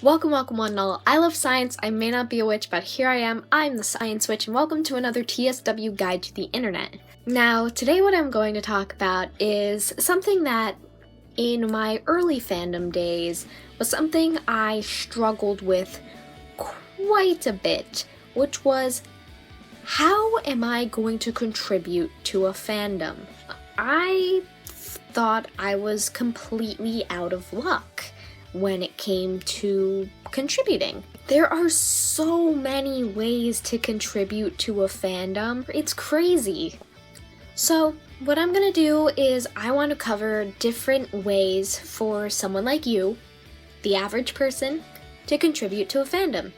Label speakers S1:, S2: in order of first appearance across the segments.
S1: Welcome, one and all. I love science, I may not be a witch, but here I am, I'm the Science Witch, and welcome to another TSW guide to the internet. Now, today what I'm going to talk about is something that, in my early fandom days, was something I struggled with quite a bit, which was, how am I going to contribute to a fandom? I thought I was completely out of luck when it came to contributing. There are so many ways to contribute to a fandom. It's crazy. So what I'm gonna do is I want to cover different ways for someone like you, the average person, to contribute to a fandom.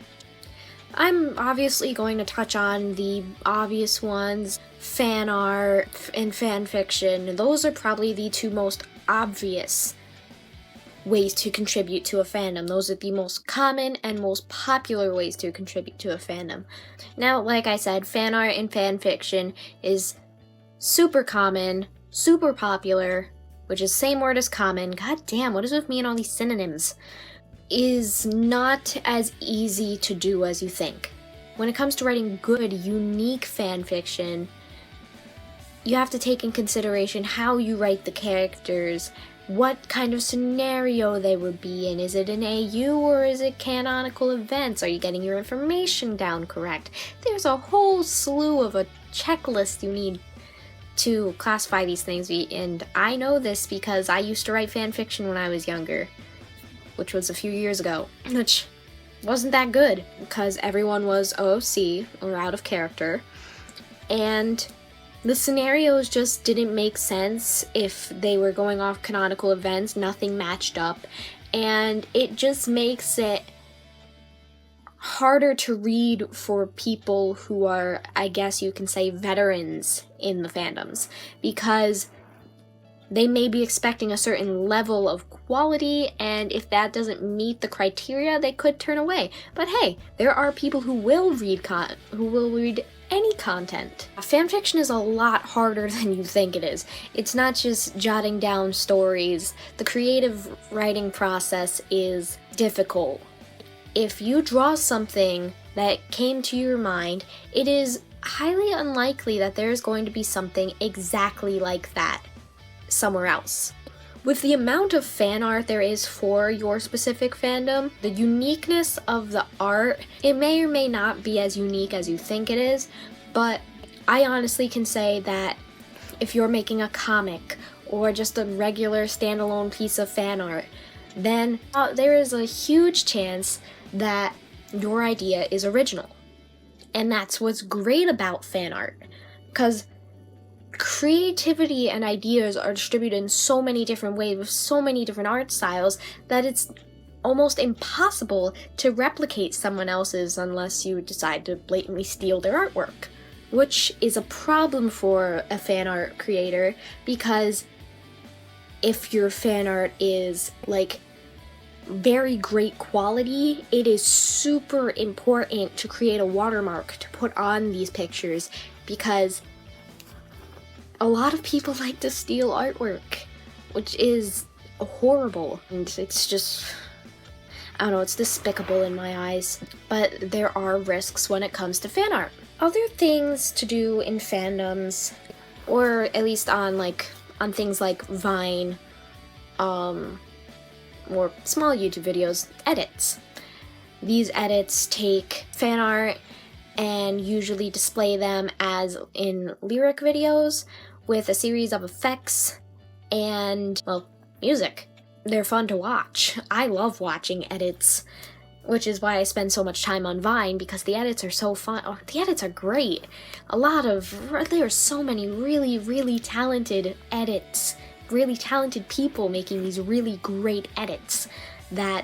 S1: I'm obviously going to touch on the obvious ones, fan art and fan fiction. Those are probably the two most obvious ways to contribute to a fandom. Those are the most common and most popular ways to contribute to a fandom. Now, like I said, fan art and fan fiction is super common, super popular, which is the same word as common. God damn, what is with me and all these synonyms? Is not as easy to do as you think. When it comes to writing good, unique fan fiction, you have to take in consideration how you write the characters, what kind of scenario they would be in. Is it an AU or is it canonical events? Are you getting your information down correct? There's a whole slew of a checklist you need to classify these things, and I know this because I used to write fan fiction when I was younger, which was a few years ago, which wasn't that good because everyone was OC or out of character, and the scenarios just didn't make sense if they were going off canonical events. Nothing matched up, and it just makes it harder to read for people who are, I guess you can say, veterans in the fandoms, because they may be expecting a certain level of quality, and if that doesn't meet the criteria, they could turn away. But hey, there are people who will read any content. Fanfiction is a lot harder than you think it is. It's not just jotting down stories. The creative writing process is difficult. If you draw something that came to your mind, it is highly unlikely that there's going to be something exactly like that somewhere else. With the amount of fan art there is for your specific fandom, the uniqueness of the art, it may or may not be as unique as you think it is, but I honestly can say that if you're making a comic or just a regular standalone piece of fan art, then there is a huge chance that your idea is original. And that's what's great about fan art, because creativity and ideas are distributed in so many different ways with so many different art styles that it's almost impossible to replicate someone else's unless you decide to blatantly steal their artwork, which is a problem for a fan art creator, because if your fan art is like very great quality, it is super important to create a watermark to put on these pictures, because a lot of people like to steal artwork, which is horrible, and it's just, I don't know, it's despicable in my eyes. But there are risks when it comes to fan art. Other things to do in fandoms, or at least on things like Vine, or small YouTube videos, edits. These edits take fan art and usually display them as in lyric videos with a series of effects and, well, music. They're fun to watch. I love watching edits, which is why I spend so much time on Vine, because the edits are so fun. Oh, the edits are great. There are so many really, really talented edits, really talented people making these really great edits that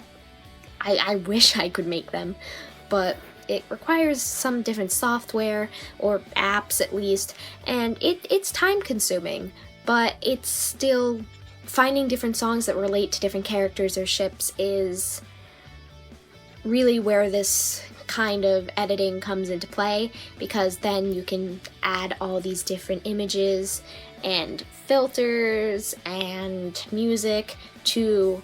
S1: I wish I could make them, but it requires some different software, or apps at least, and it's time consuming, but it's still, finding different songs that relate to different characters or ships is really where this kind of editing comes into play, because then you can add all these different images and filters and music to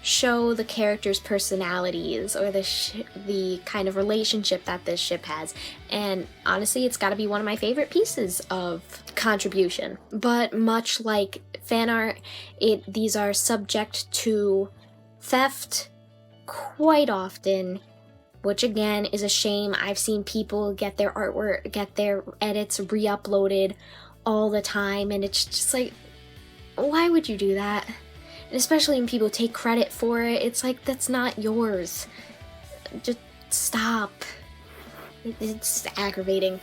S1: show the characters' personalities or the kind of relationship that this ship has. And honestly, it's got to be one of my favorite pieces of contribution. But much like fan art, these are subject to theft quite often, which again is a shame. I've seen people get their artwork, get their edits re-uploaded all the time, and it's just like, why would you do that? And especially when people take credit for it, it's like, that's not yours. Just stop. It's aggravating.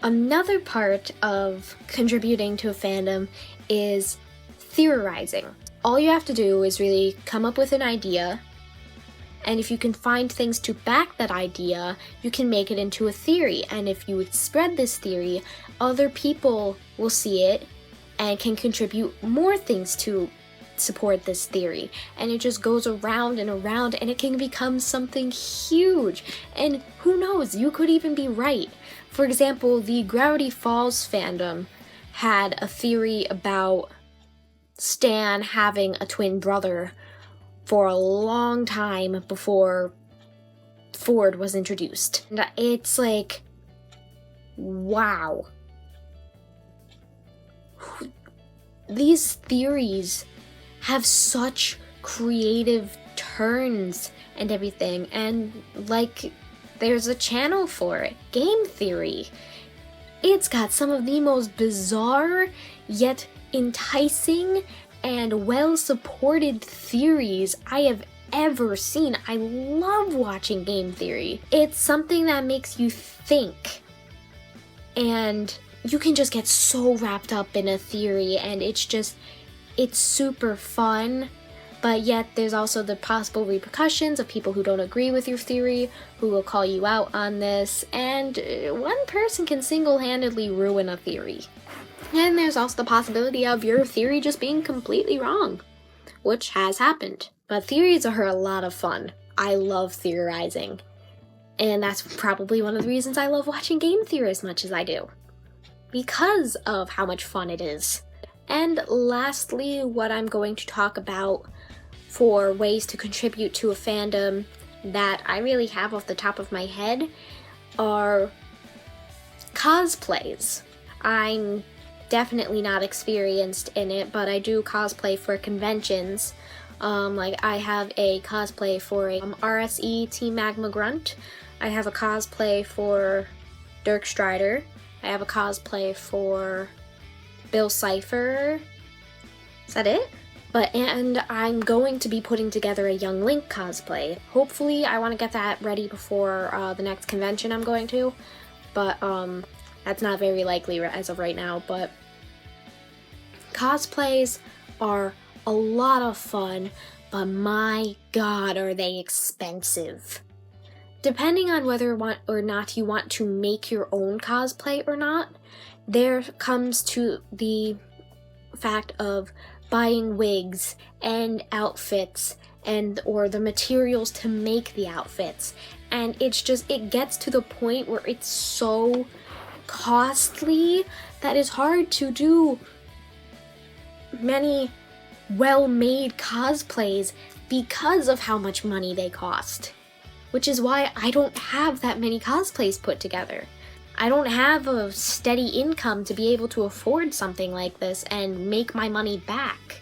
S1: Another part of contributing to a fandom is theorizing. All you have to do is really come up with an idea, and if you can find things to back that idea, you can make it into a theory. And if you spread this theory, other people will see it and can contribute more things to support this theory, and it just goes around and around, and it can become something huge. And who knows, you could even be right. For example, the Gravity Falls fandom had a theory about Stan having a twin brother for a long time before Ford was introduced. And it's like, wow. These theories have such creative turns and everything, and like, there's a channel for it, Game Theory. It's got some of the most bizarre yet enticing and well-supported theories I have ever seen. I love watching Game Theory. It's something that makes you think, and you can just get so wrapped up in a theory, and it's super fun, but yet there's also the possible repercussions of people who don't agree with your theory, who will call you out on this, and one person can single-handedly ruin a theory. And there's also the possibility of your theory just being completely wrong, which has happened. But theories are a lot of fun. I love theorizing, and that's probably one of the reasons I love watching Game Theory as much as I do, because of how much fun it is. And lastly, what I'm going to talk about for ways to contribute to a fandom that I really have off the top of my head are cosplays. I'm definitely not experienced in it, but I do cosplay for conventions. Like, I have a cosplay for a RSE Team Magma Grunt. I have a cosplay for Dirk Strider. I have a cosplay for Bill Cipher. Is that it? And I'm going to be putting together a Young Link cosplay. Hopefully, I want to get that ready before the next convention I'm going to, but that's not very likely as of right now. But cosplays are a lot of fun, but my god, are they expensive. Depending on whether or not you want to make your own cosplay or not, there comes to the fact of buying wigs and outfits or the materials to make the outfits. And it gets to the point where it's so costly that it's hard to do many well-made cosplays because of how much money they cost. Which is why I don't have that many cosplays put together. I don't have a steady income to be able to afford something like this and make my money back.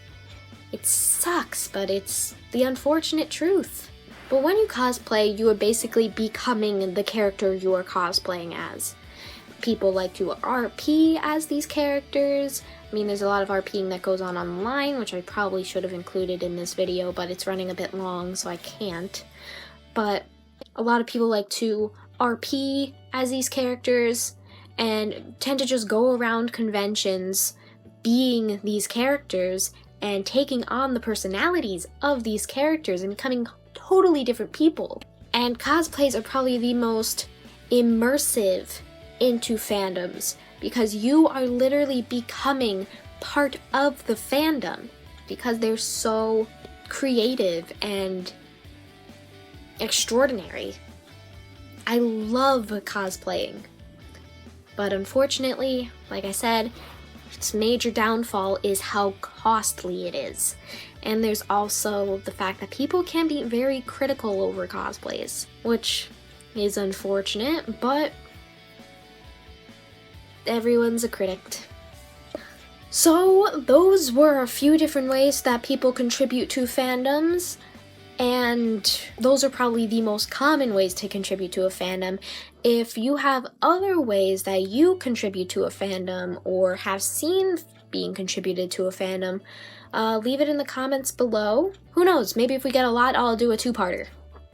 S1: It sucks, but it's the unfortunate truth. But when you cosplay, you are basically becoming the character you are cosplaying as. People like to RP as these characters. I mean, there's a lot of RPing that goes on online, which I probably should have included in this video, but it's running a bit long, so I can't. But a lot of people like to RP as these characters and tend to just go around conventions being these characters and taking on the personalities of these characters and becoming totally different people. And cosplays are probably the most immersive into fandoms because you are literally becoming part of the fandom because they're so creative and extraordinary. I love cosplaying, but unfortunately, like I said, its major downfall is how costly it is. And there's also the fact that people can be very critical over cosplays, which is unfortunate, but everyone's a critic. So those were a few different ways that people contribute to fandoms, and those are probably the most common ways to contribute to a fandom. If you have other ways that you contribute to a fandom or have seen being contributed to a fandom, leave it in the comments below. Who knows, maybe if we get a lot, I'll do a two-parter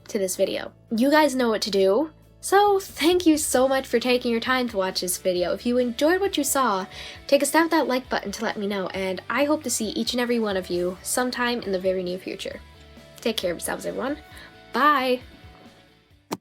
S1: to this video. You guys know what to do. So thank you so much for taking your time to watch this video. If you enjoyed what you saw, take a stab at that like button to let me know, and I hope to see each and every one of you sometime in the very near future. Take care of yourselves, everyone. Bye!